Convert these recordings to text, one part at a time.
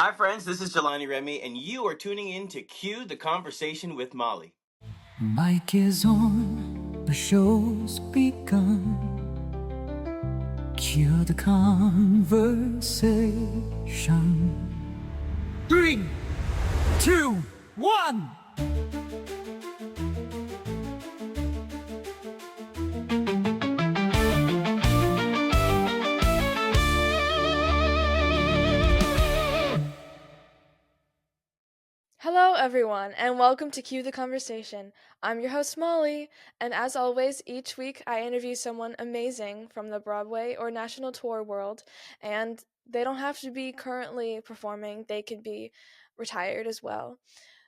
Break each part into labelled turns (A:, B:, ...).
A: Hi, friends. This is Jelani Remy, and you are tuning in to Cue the Conversation with Molly.
B: Mic is on, the show's begun. Cue the conversation. Three, two, one.
C: Hello, everyone, and welcome to Cue the Conversation. I'm your host, Molly, and as always, each week I interview someone amazing from the Broadway or national tour world, and they don't have to be currently performing, they could be retired as well.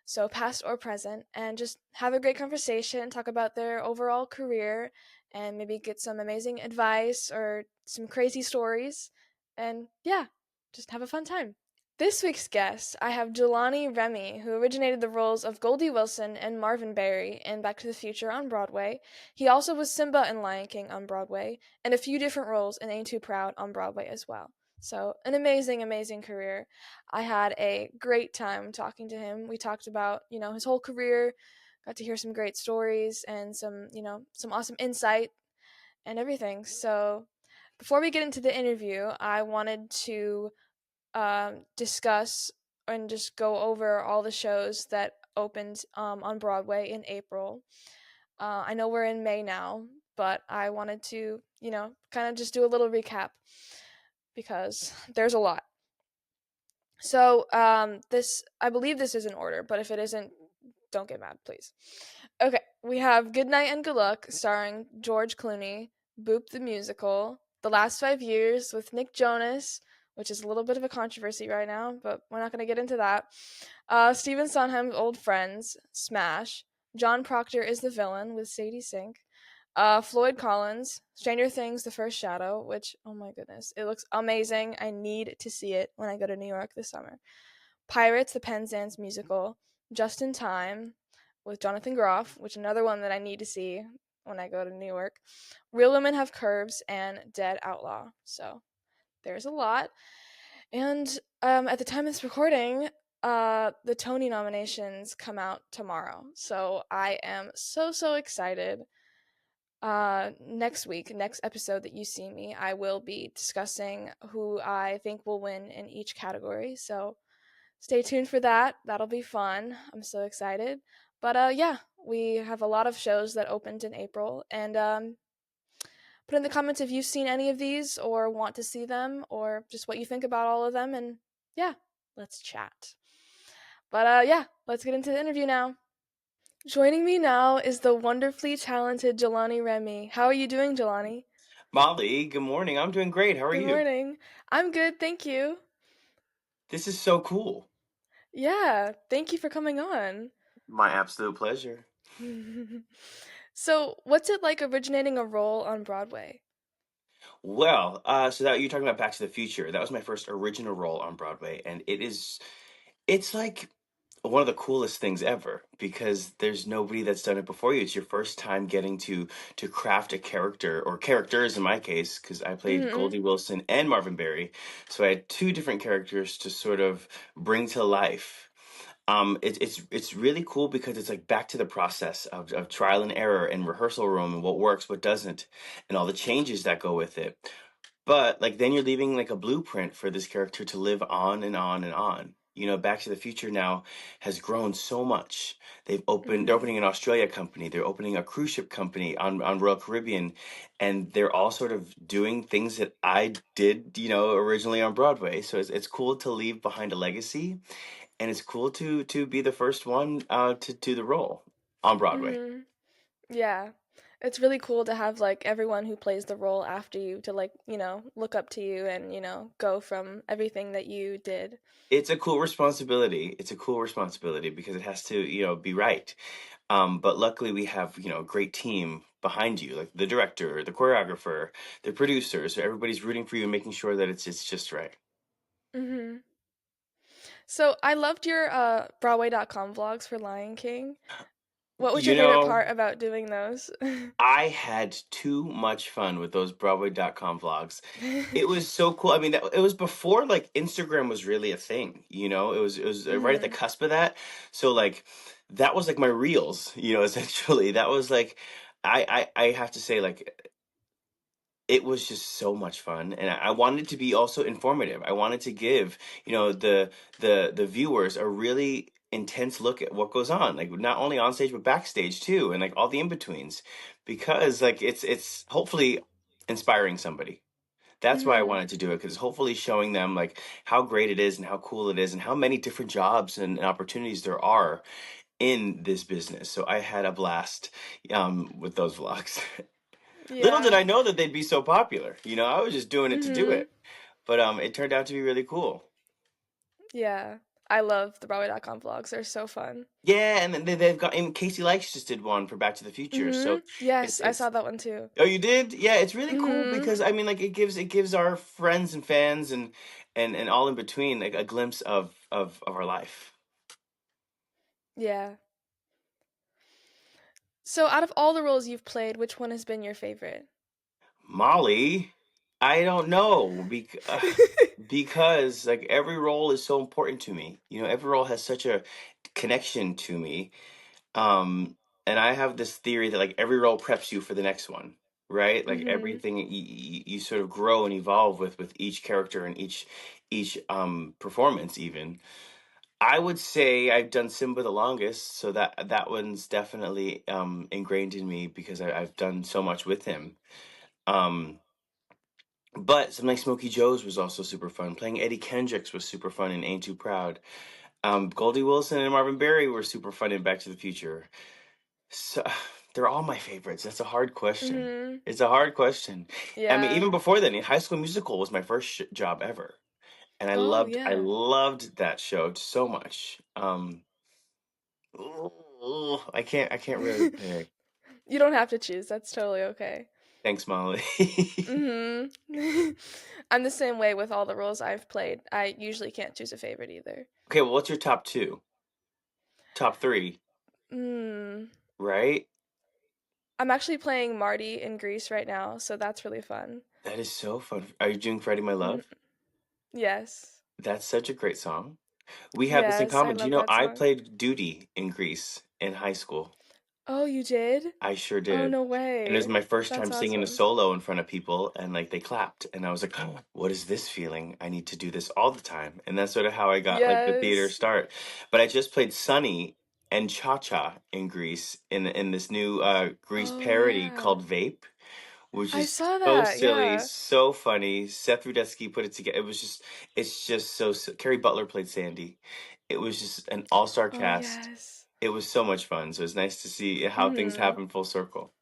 C: So, past or present, and just have a great conversation, talk about their overall career, and maybe get some amazing advice or some crazy stories. And yeah, just have a fun time. This week's guest, I have Jelani Remy, who originated the roles of Goldie Wilson and Marvin Berry in Back to the Future on Broadway. He also was Simba in Lion King on Broadway, and a few different roles in Ain't Too Proud on Broadway as well. So, an amazing, amazing career. I had a great time talking to him. We talked about, his whole career, got to hear some great stories and some awesome insight and everything. So, before we get into the interview, I wanted to discuss and just go over all the shows that opened on Broadway in April. I know we're in May now, but I wanted to, kind of just do a little recap because there's a lot. So I believe this is in order, but if it isn't, don't get mad, please. Okay, we have Good Night and Good Luck, starring George Clooney, Boop the Musical, The Last 5 Years with Nick Jonas, which is a little bit of a controversy right now, but we're not going to get into that. Stephen Sondheim's Old Friends, Smash, John Proctor is the Villain with Sadie Sink, Floyd Collins, Stranger Things, The First Shadow, which, oh my goodness, it looks amazing. I need to see it when I go to New York this summer. Pirates, the Penzance musical, Just in Time with Jonathan Groff, which is another one that I need to see when I go to New York. Real Women Have Curves and Dead Outlaw. So there's a lot. And at the time of this recording, the Tony nominations come out tomorrow. So I am so excited. Next episode that you see me, I will be discussing who I think will win in each category. So stay tuned for that. That'll be fun. I'm so excited. But yeah, we have a lot of shows that opened in April, and put in the comments if you've seen any of these or want to see them or just what you think about all of them. And yeah, let's chat. But yeah, let's get into the interview now. Joining me now is the wonderfully talented Jelani Remy. How are you doing, Jelani?
A: Molly, good morning. I'm doing great. How are
C: Good
A: you?
C: morning. I'm good, thank you.
A: This is so cool.
C: Yeah, thank you for coming on.
A: My absolute pleasure.
C: So, what's it like originating a role on Broadway?
A: Well, so that you're talking about Back to the Future. That was my first original role on Broadway, and it's like one of the coolest things ever because there's nobody that's done it before you. It's your first time getting to craft a character or characters in my case because I played
C: Hmm.
A: Goldie Wilson and Marvin Berry, so I had two different characters to sort of bring to life. It's really cool because it's like back to the process of trial and error and rehearsal room and what works, what doesn't, and all the changes that go with it. But like then you're leaving like a blueprint for this character to live on and on and on. You know, Back to the Future now has grown so much. They're
C: Hmm.
A: opening an Australia company, they're opening a cruise ship company on Royal Caribbean, and they're all sort of doing things that I did, originally on Broadway. So it's cool to leave behind a legacy, and it's cool to be the first one to do the role on Broadway.
C: Hmm. Yeah. It's really cool to have like everyone who plays the role after you to like, look up to you and, go from everything that you did.
A: It's a cool responsibility. It's a cool responsibility because it has to, be right. But luckily, we have, a great team behind you, like the director, the choreographer, the producers. So everybody's rooting for you and making sure that it's just right.
C: Hmm. So I loved your Broadway.com vlogs for Lion King. What was your
A: You
C: favorite
A: know,
C: part about doing those?
A: I had too much fun with those Broadway.com vlogs. It was so cool. I mean, it was before like Instagram was really a thing, you know? It was right at the
C: Mhm.
A: cusp of that. So like that was like my reels, you know, essentially. That was like I have to say like it was just so much fun, and I wanted it to be also informative. I wanted to give, you know, the viewers a really intense look at what goes on, like not only on stage but backstage too, and like all the in-betweens, because like it's hopefully inspiring somebody. That's why I
C: Mhm.
A: wanted to do it, because hopefully showing them like how great it is and how cool it is and how many different jobs and opportunities there are in this business. So I had a blast with those vlogs. Little did
C: Yeah.
A: I know that they'd be so popular. You know, I was just doing it to do
C: Mhm.
A: it. But it turned out to be really cool.
C: Yeah. I love the Broadway.com vlogs. They're so fun.
A: Yeah, and then they've got, and Casey Likes just did one for Back to the Future. So
C: Mhm. Yes, I
A: it's
C: saw that one too.
A: oh, you did? Yeah, it's really cool
C: Mhm.
A: because I mean like it gives our friends and fans and all in between like a glimpse of our life.
C: Yeah. So, out of all the roles you've played, which one has been your favorite?
A: Molly, I don't know because like every role is so important to me. You know, every role has such a connection to me. Um, and I have this theory that like every role preps you for the next one, right? Like
C: Mhm.
A: everything you sort of grow and evolve with each character and each performance even. I would say I've done Simba the longest, so that one's definitely ingrained in me because I've done so much with him. Um, but something like Smokey Joe's was also super fun. Playing Eddie Kendricks was super fun and Ain't Too Proud. Goldie Wilson and Marvin Berry were super fun in Back to the Future. So they're all my favorites. That's a hard question.
C: Mhm.
A: It's a hard question. I mean,
C: Yeah.
A: even before then, High School Musical was my first job ever, and I
C: Oh,
A: loved I
C: yeah.
A: loved that show so much. I can't really pick.
C: You don't have to choose. That's totally okay.
A: Thanks, Molly.
C: Mhm. I'm the same way with all the roles I've played. I usually can't choose a favorite either.
A: Okay, well, what's your top two? Top three,
C: Mm.
A: right?
C: I'm actually playing Marty in Greece right now, so that's really fun.
A: That is so fun. Are you doing Freddie My
C: Mhm.
A: Love?
C: Yes.
A: That's such a great song. We have this in
C: Yes, I
A: common. Do you
C: love
A: know
C: that
A: I
C: song.
A: played Duty in Greece in high school?
C: Oh, you did?
A: I sure
C: Oh,
A: did.
C: no
A: And it was
C: way.
A: my first
C: That's
A: time singing a
C: awesome.
A: solo in front of people, and like they clapped, and I was like, "Oh, what is this feeling? I need to do this all the time." And that's sort of how I got like the theater
C: Yes.
A: start. But I just played Sunny and Cha Cha in Greece in this new Greece
C: Oh,
A: parody
C: yeah.
A: called Vape, which
C: I
A: is
C: saw
A: so
C: that.
A: silly,
C: Yeah.
A: so funny. Seth Rudetsky put it together. It's just so. Carrie Butler played Sandy. It was just an all-star
C: Oh,
A: cast.
C: yes.
A: It was so much fun. So it's nice to see how things
C: Mhm.
A: happen full circle.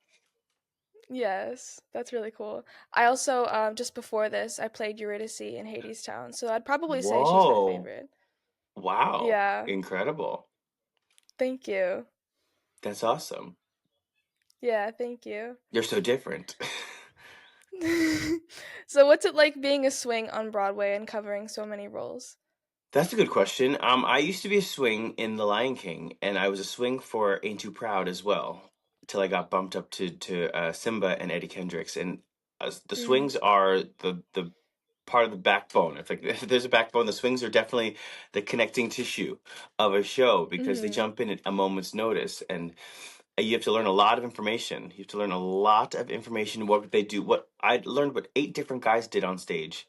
C: Yes, that's really cool. I also just before this, I played Eurydice in Hades Town, so I'd probably say she's my
A: Whoa.
C: favorite.
A: Wow.
C: Yeah.
A: Incredible.
C: Thank you.
A: That's awesome.
C: Yeah, thank you.
A: You're so different.
C: So what's it like being a swing on Broadway and covering so many roles?
A: That's a good question. I used to be a swing in The Lion King, and I was a swing for Ain't Too Proud as well, till I got bumped up to Simba and Eddie Kendricks. And the
C: Mm.
A: swings are the part of the backbone. If like if there's a backbone, the swings are definitely the connecting tissue of a show because they
C: Mhm.
A: jump in at a moment's notice, and you have to learn a lot of information. You have to learn a lot of information. What they do. What I learned, what 8 different guys did on stage,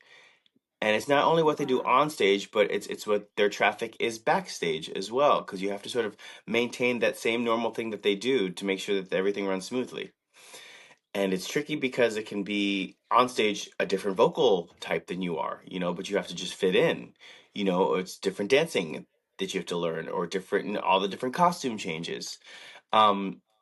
A: and it's not only what they do
C: Wow.
A: on stage, but it's what their traffic is backstage as well, because you have to sort of maintain that same normal thing that they do to make sure that everything runs smoothly. And it's tricky because it can be on stage a different vocal type than you are, you know, but you have to just fit in. You know, it's different dancing that you have to learn, or different all the different costume changes.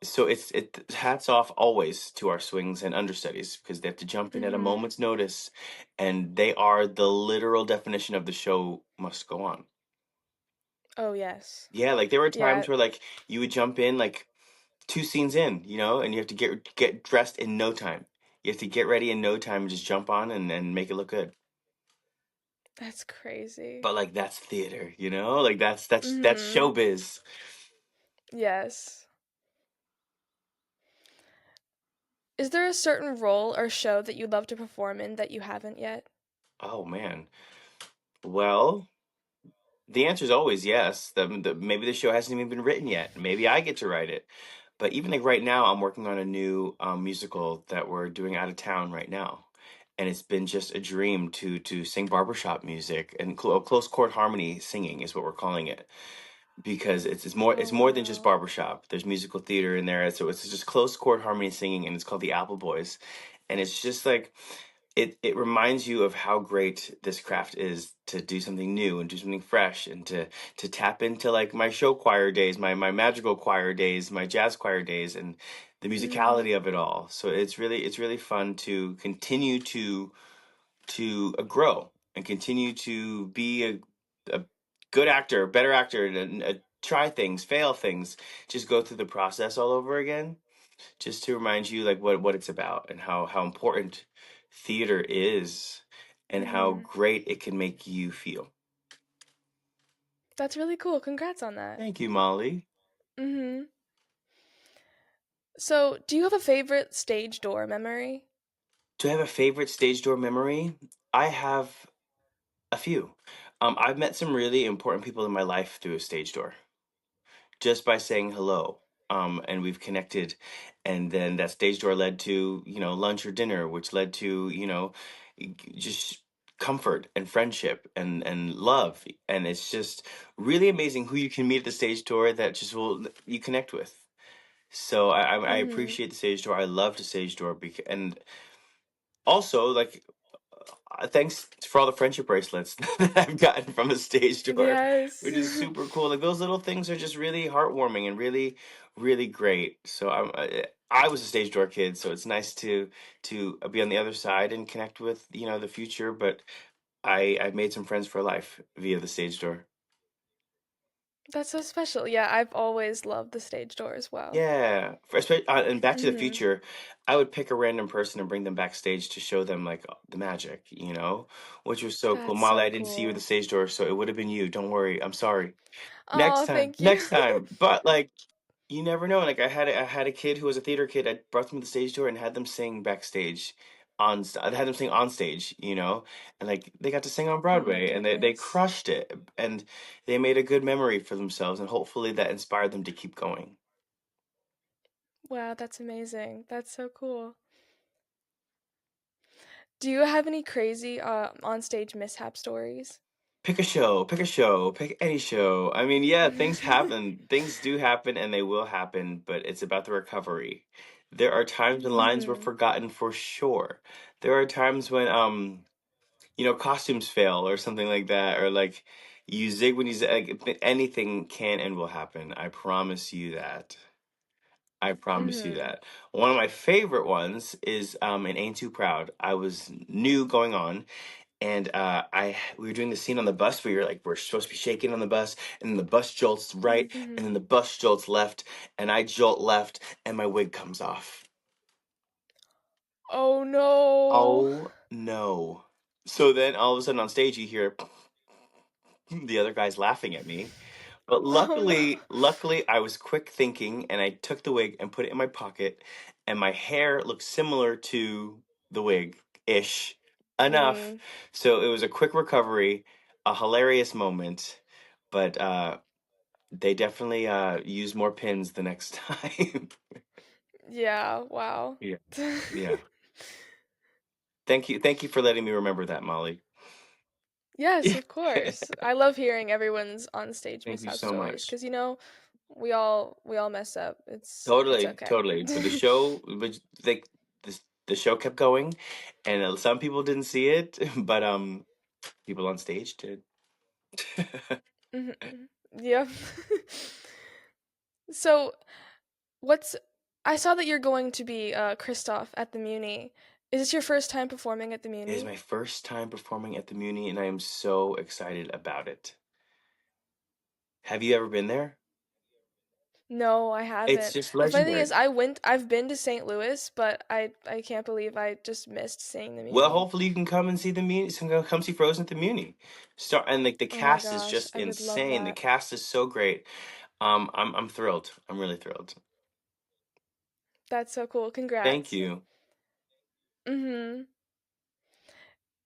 A: So it hats off always to our swings and understudies because they have to jump in at a
C: Mhm.
A: moment's notice, and they are the literal definition of the show must go on.
C: Oh, yes.
A: Yeah, like there were
C: Yeah,
A: times where like you would jump in like 2 scenes in, you know, and you have to get dressed in no time. You have to get ready in no time and just jump on and make it look good.
C: that's crazy.
A: But like that's theater, you know? Like that's
C: Mhm.
A: showbiz.
C: Yes. Is there a certain role or show that you'd love to perform in that you haven't yet?
A: Oh man. Well, the answer is always yes. Maybe the show hasn't even been written yet. Maybe I get to write it. But even like right now, I'm working on a new musical that we're doing out of town right now, and it's been just a dream to sing barbershop music and close chord harmony singing is what we're calling it, because it's
C: Oh,
A: more than just
C: wow.
A: barbershop. There's musical theater in there, so it's just close chord harmony singing, and it's called the Apple Boys, and it's just like it reminds you of how great this craft is to do something new and do something fresh and to tap into like my show choir days, my magical choir days, my jazz choir days, and the
C: Mhm.
A: musicality of it all. So it's really fun to continue to grow and continue to be a good actor, better actor, and try things, fail things, just go through the process all over again, just to remind you like what it's about and how important theater is and how
C: Mhm.
A: great it can make you feel.
C: That's really cool. Congrats on that.
A: Thank you, Molly.
C: Mhm. So, do you have a favorite stage door memory?
A: Do I have a favorite stage door memory? I have a few. I've met some really important people in my life through a stage door, just by saying hello. And we've connected, and then that stage door led to lunch or dinner, which led to just comfort and friendship and love. And it's just really amazing who you can meet at the stage door that just will you connect with. So I
C: Mhm.
A: appreciate the stage door. I love the stage door because, and also like thanks for all the friendship bracelets that I've gotten from the stage door,
C: Yes.
A: which is super cool. Like those little things are just really heartwarming and really, really great. So I was a stage door kid, so it's nice to be on the other side and connect with the future. But I've made some friends for life via the stage door.
C: That's so special. Yeah, I've always loved the stage door as well.
A: Yeah, and Back to the
C: Mhm.
A: Future, I would pick a random person and bring them backstage to show them like the magic, which was so cool.
C: That's
A: Molly,
C: so
A: I didn't see you at the
C: cool.
A: stage door, so it would have been you. Don't worry, I'm sorry.
C: Oh, thank you.
A: Next time. But like, you never know. Like, I had a kid who was a theater kid. I brought them to the stage door and had them sing backstage. I had them sing on stage, and like they got to sing on
C: Oh my
A: Broadway, and they
C: goodness.
A: crushed it, and they made a good memory for themselves, and hopefully that inspired them to keep going.
C: Wow, that's amazing. That's so cool. Do you have any crazy on-stage mishap stories?
A: Pick a show, pick any show. I mean, yeah, things happen. Things do happen and they will happen, but it's about the recovery. There are times when lines were
C: Mhm.
A: forgotten for sure. There are times when costumes fail or something like that, or like you zig when you zig. Like, anything can and will happen. I promise you that. I promise you
C: Mhm.
A: that. One of my favorite ones is in Ain't Too Proud. I was new going on, and I we were doing the scene on the bus where we're supposed to be shaking on the bus, and then the bus jolts right, and then
C: Mhm.
A: the bus jolts left, and I jolt left, and my wig comes off.
C: Oh no.
A: Oh no! So then all of a sudden on stage you hear the other guy's laughing at me. But
C: Oh no.
A: luckily, I was quick thinking, and I took the wig and put it in my pocket, and my hair looked similar to the wig ish
C: I
A: enough.
C: mean,
A: So it was a quick recovery, a hilarious moment, but they definitely used more pins the next time.
C: yeah, wow.
A: Yeah, yeah. Thank you for letting me remember that, Molly.
C: Yes, of course. I love hearing everyone's on-stage
A: Thank you
C: mishap
A: so
C: stories
A: much.
C: because we all mess up. It's
A: Totally,
C: okay.
A: totally. But the show kept going, and some people didn't see it, but people on stage did.
C: Mhm, mhm. Yep. So, what's I saw that you're going to be Kristoff at the Muni. Is this your first time performing at the
A: It is my
C: Muni?
A: first time performing at the Muni, and I am so excited about it. Have you ever been there?
C: No, I
A: It's
C: haven't.
A: just
C: The funny thing is
A: legendary.
C: I've been to St. Louis, but I can't believe I just missed seeing the
A: Well,
C: Muni.
A: hopefully you can come and see the Muni. Come see Frozen at the Muni. Start and like the
C: Oh my
A: cast is
C: gosh,
A: just
C: I would love
A: insane. The
C: that.
A: cast is so great. I'm thrilled. I'm really thrilled.
C: That's so cool.
A: Thank
C: Congrats.
A: you.
C: Mhm.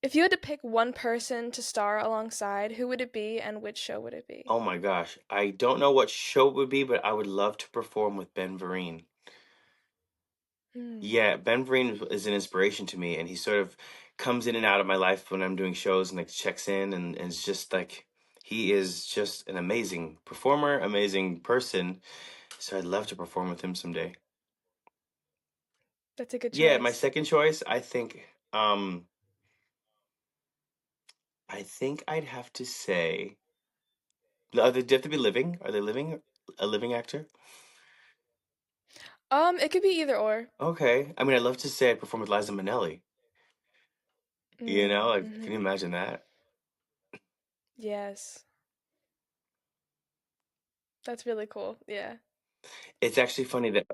C: If you had to pick one person to star alongside, who would it be and which show would it be?
A: Oh my gosh, I don't know what show it would be, but I would love to perform with Ben Vereen.
C: Mm.
A: Yeah, Ben Vereen is an inspiration to me, and he sort of comes in and out of my life when I'm doing shows and like checks in, and it's just like he is just an amazing performer, amazing person. So I'd love to perform with him someday.
C: That's a good
A: Yeah, my
C: choice.
A: second choice, I think I'd have to say, do they have to be living? Are they living? A living actor?
C: It could be either or.
A: Okay. I mean, I'd love to say I perform with Liza Minnelli. You know, like, can you
C: Mhm.
A: imagine that?
C: Yes. That's really cool. Yeah.
A: It's actually funny that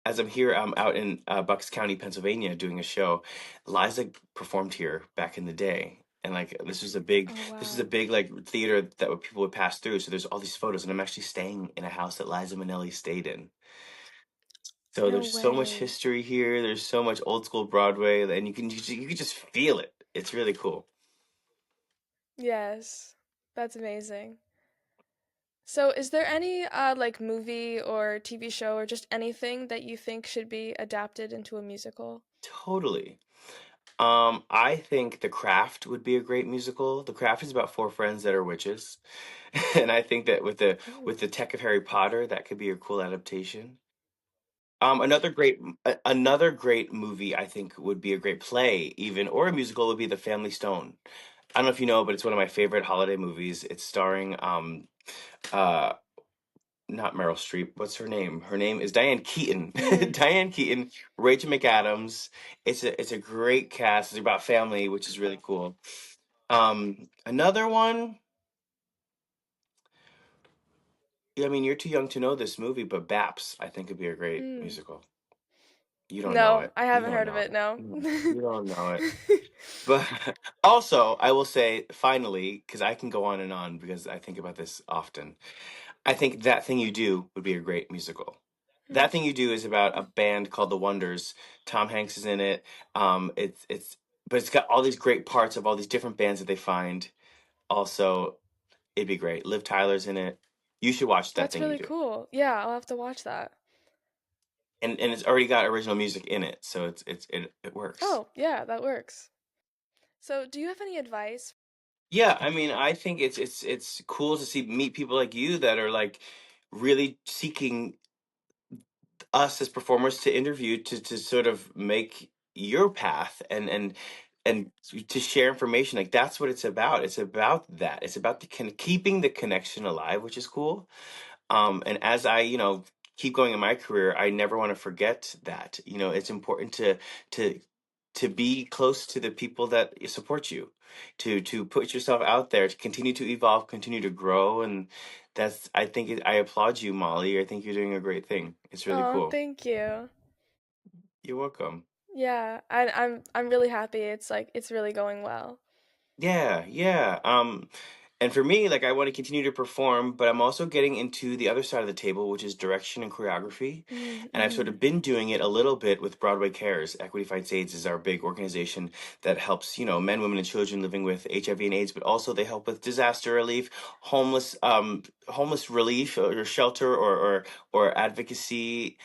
A: as I'm here, I'm out in Bucks County, Pennsylvania, doing a show. Liza performed here back in the day, and like
C: Oh
A: this is a
C: wow.
A: big like theater that people would pass through. So there's all these photos, and I'm actually staying in a house that Liza Minnelli stayed in. So
C: No
A: there's so much
C: way.
A: history here. There's so much old school Broadway, and you can just feel it. It's really cool.
C: Yes. That's amazing. So, is there any like movie or TV show or just anything that you think should be adapted into a musical?
A: Totally. I think The Craft would be a great musical. The Craft is about four friends that are witches, and I think that
C: Oh.
A: with the tech of Harry Potter, that could be a cool adaptation. Another great movie I think would be a great play, even or a musical would be The Family Stone. I don't know if you know, but it's one of my favorite holiday movies. It's starring uh not Meryl Streep. What's her name? Her name is Diane Keaton.
C: Mm.
A: Diane Keaton, Rachel McAdams. It's a great cast. It's about family, which is really cool. Another one. Yeah, I mean, you're too young to know this movie, but Baps, I think, would be a great
C: Mm.
A: musical. You don't know
C: No,
A: it.
C: I
A: You
C: haven't
A: don't
C: heard of
A: know
C: it.
A: it.
C: No.
A: You don't know it. But also, I will say finally, because I can go on and on because I think about this often. I think That Thing You Do would be a great musical.
C: Mm.
A: That Thing You Do is about a band called The Wonders. Tom Hanks is in it. But it's got all these great parts of all these different bands that they find. Also, it'd be great. Liv Tyler's in it. You should watch That
C: That's
A: Thing You
C: really
A: Do.
C: cool. Yeah, I'll have to watch that.
A: And it's already got original music in it, so it works.
C: Oh, yeah, that works. So, do you have any advice?
A: Yeah, I mean, I think it's cool to see meet people like you that are like really seeking us as performers to interview to sort of make your path and to share information. Like that's what it's about. It's about that. It's about keeping the connection alive, which is cool. And as I, keep going in my career, I never want to forget that. It's important to to be close to the people that support you, to put yourself out there, to continue to evolve, continue to grow, and I applaud you, Molly. I think you're doing a great thing. It's really
C: Oh,
A: cool.
C: thank you.
A: You're welcome.
C: Yeah, I'm really happy. It's like it's really going well.
A: Yeah, yeah. And for me, like I want to continue to perform, but I'm also getting into the other side of the table, which is direction and choreography. And I've sort
C: Mm-hmm.
A: of been doing it a little bit with Broadway Cares. Equity Fights AIDS is our big organization that helps, men, women, and children living with HIV and AIDS, but also they help with disaster relief, homeless relief or shelter or advocacy,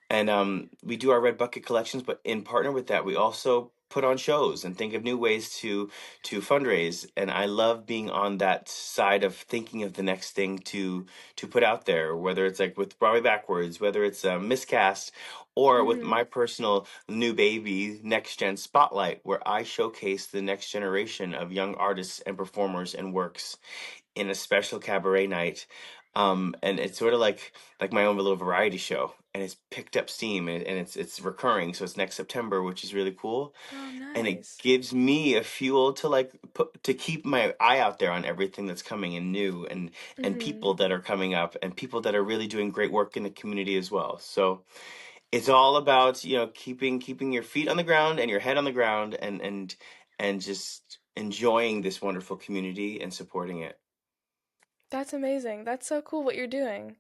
A: and we do our red bucket collections, but in partner with that we also put on shows and think of new ways to fundraise. And I love being on that side of thinking of the next thing to put out there, whether it's like with Broadway Backwards, whether it's a miscast, or with
C: Mm-hmm.
A: my personal new baby Next Gen Spotlight, where I showcase the next generation of young artists and performers and works in a special cabaret night. And it's sort of like my own little variety show, and it's picked up steam, and it's recurring. So it's next September, which is really cool,
C: Oh,
A: and it
C: nice.
A: gives me a fuel to to keep my eye out there on everything that's coming and new, and
C: Mm-hmm.
A: people that are coming up, and people that are really doing great work in the community as well. So it's all about keeping your feet on the ground and your head on the ground, and just enjoying this wonderful community and supporting it.
C: That's amazing. That's so cool what you're doing.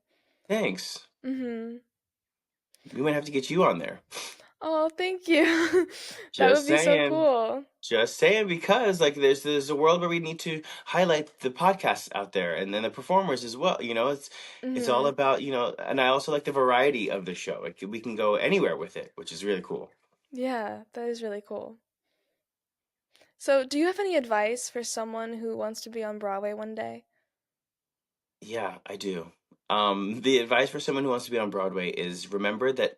A: Thanks.
C: Mm-hmm.
A: We might have to get you on there.
C: Oh, thank you. That would
A: Just
C: be so
A: saying.
C: cool.
A: Just saying, because like there's a world where we need to highlight the podcasts out there and then the performers as well. It's all
C: Mhm.
A: about, and I also like the variety of the show. Like we can go anywhere with it, which is really cool.
C: Yeah, that is really cool. So, do you have any advice for someone who wants to be on Broadway one day?
A: Yeah, I do. The advice for someone who wants to be on Broadway is remember that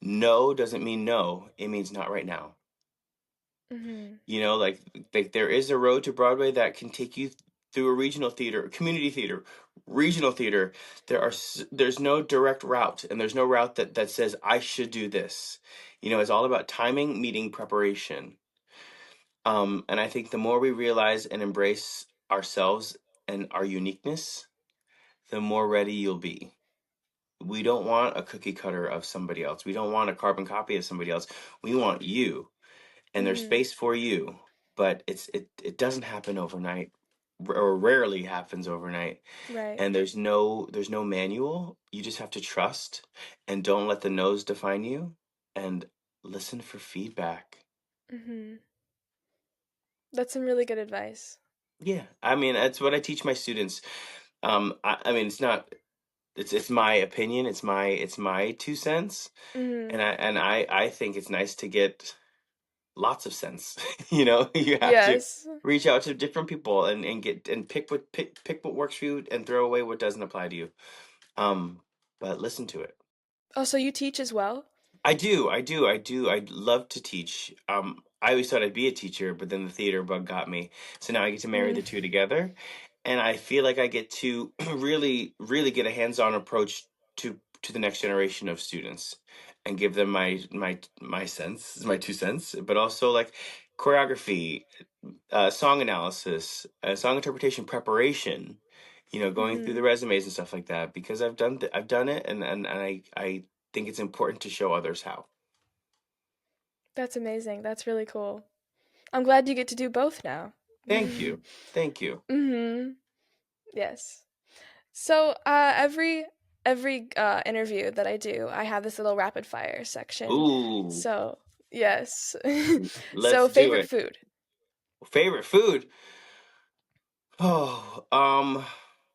A: no doesn't mean no, it means not right now.
C: Mhm.
A: Like there is a road to Broadway that can take you through a regional theater, community theater, regional theater. There's no direct route, and there's no route that says I should do this. It's all about timing, meeting, preparation. And I think the more we realize and embrace ourselves and our uniqueness, the more ready you'll be. We don't want a cookie cutter of somebody else. We don't want a carbon copy of somebody else. We want you, and there's
C: Mhm.
A: space for you, but it doesn't happen overnight, or rarely happens overnight.
C: Right.
A: And there's no manual. You just have to trust, and don't let the no's define you, and listen for feedback.
C: Mhm. That's some really good advice.
A: Yeah, I mean that's what I teach my students. I mean it's not it's my opinion, it's my 2 cents,
C: Mhm.
A: and I think it's nice to get lots of sense. You have to
C: Yes.
A: reach out to different people and get and pick what works for you and throw away what doesn't apply to you. But listen to it.
C: Oh, so you teach as well?
A: I do. I love to teach. I always thought I'd be a teacher, but then the theater bug got me. So now I get to marry
C: Mm.
A: the two together, and I feel like I get to really, really get a hands-on approach to the next generation of students, and give them my sense, my 2 cents, but also like choreography, song analysis, song interpretation preparation. Going through the
C: Mhm.
A: resumes and stuff like that because I've done it, and I think it's important to show others how.
C: That's amazing. That's really cool. I'm glad you get to do both now.
A: Thank you. Thank you.
C: Mhm. Yes. So, every interview that I do, I have this little rapid fire section.
A: Ooh,
C: So, yes.
A: let's
C: So,
A: do
C: favorite
A: it.
C: food?
A: Favorite food? Oh,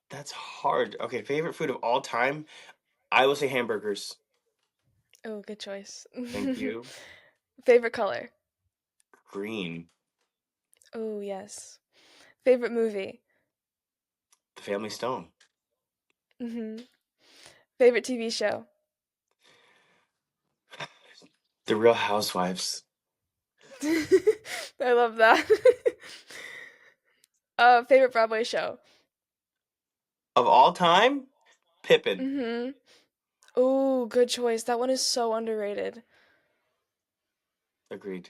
A: that's hard. Okay, favorite food of all time? I will say hamburgers.
C: Oh, good choice.
A: Thank you.
C: Favorite color?
A: Green.
C: Oh, yes. Favorite movie?
A: The Family Stone.
C: Mhm. Favorite TV show?
A: The Real Housewives.
C: I love that. Favorite Broadway show?
A: Of all time? Pippin.
C: Mhm. Oh, good choice. That one is so underrated.
A: Agreed.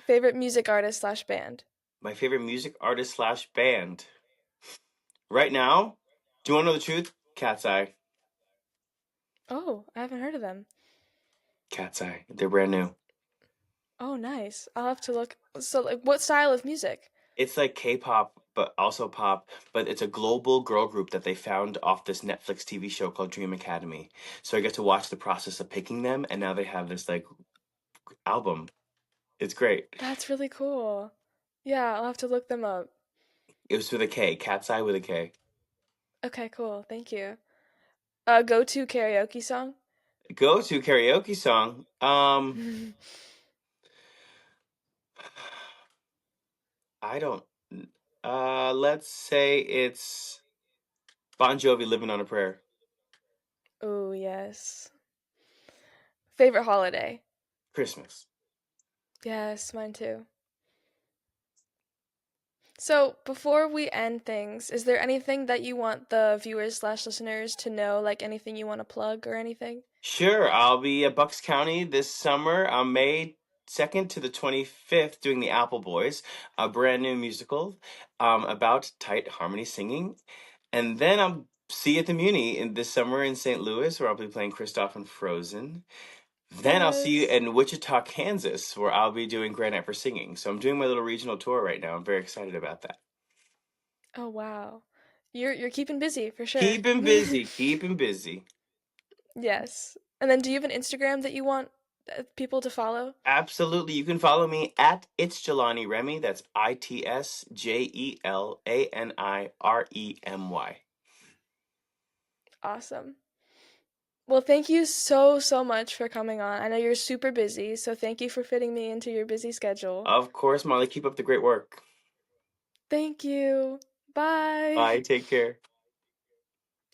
C: Favorite music artist slash band?
A: My favorite music artist slash band. Right now, do you want to know the truth? Cat's Eye.
C: Oh, I haven't heard of them.
A: Cat's Eye. They're brand new.
C: Oh, nice. I'll have to look. So, like, what style of music?
A: It's like K-pop, but also pop. But it's a global girl group that they found off this Netflix TV show called Dream Academy. So I get to watch the process of picking them, and now they have this like album. It's great.
C: That's really cool. Yeah, I'll have to look them up.
A: It was with a K. Cat's Eye with a K.
C: Okay, cool. Thank you. Go-to karaoke song?
A: Go to karaoke song. I don't. Let's say it's Bon Jovi, "Living on a Prayer."
C: Oh, yes. Favorite holiday?
A: Christmas.
C: Yes, mine too. So, before we end things, is there anything that you want the viewers slash listeners to know, like anything you want to plug or anything?
A: Sure, I'll be at Bucks County this summer on May 2nd to the 25th doing The Apple Boys, a brand new musical about tight harmony singing. And then I'll see you at the Muni in this summer in St. Louis, where I'll be playing Kristoff and Frozen. Then I'll see you
C: Yes.
A: in Wichita, Kansas, where I'll be doing Grand Night for Singing. So I'm doing my little regional tour right now. I'm very excited about that.
C: Oh, wow. You're keeping busy for sure.
A: Keep him busy. Keep him busy.
C: Yes. And then do you have an Instagram that you want people to follow?
A: Absolutely. You can follow me at It's Jelani Remy. That's ITSJELANIREMY.
C: Awesome. Well, thank you so, so much for coming on. I know you're super busy, so thank you for fitting me into your busy schedule.
A: Of course, Molly. Keep up the great work.
C: Thank you. Bye.
A: Bye. Take care.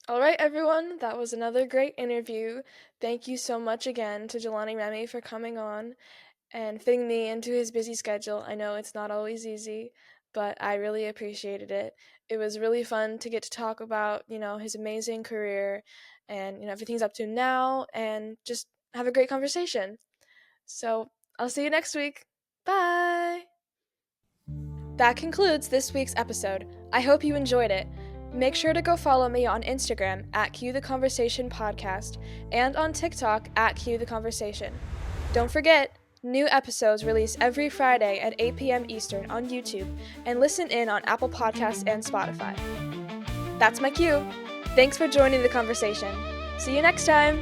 C: All right, everyone, that was another great interview. Thank you so much again to Jelani Remy for coming on and fitting me into his busy schedule. I know it's not always easy, but I really appreciated it. It was really fun to get to talk about, his amazing career and, everything he's up to now and just have a great conversation. So I'll see you next week. Bye! That concludes this week's episode. I hope you enjoyed it. Make sure to go follow me on Instagram at Cue the Conversation Podcast and on TikTok at Cue the Conversation. Don't forget, new episodes release every Friday at 8 p.m. Eastern on YouTube and listen in on Apple Podcasts and Spotify. That's my cue. Thanks for joining the conversation. See you next time!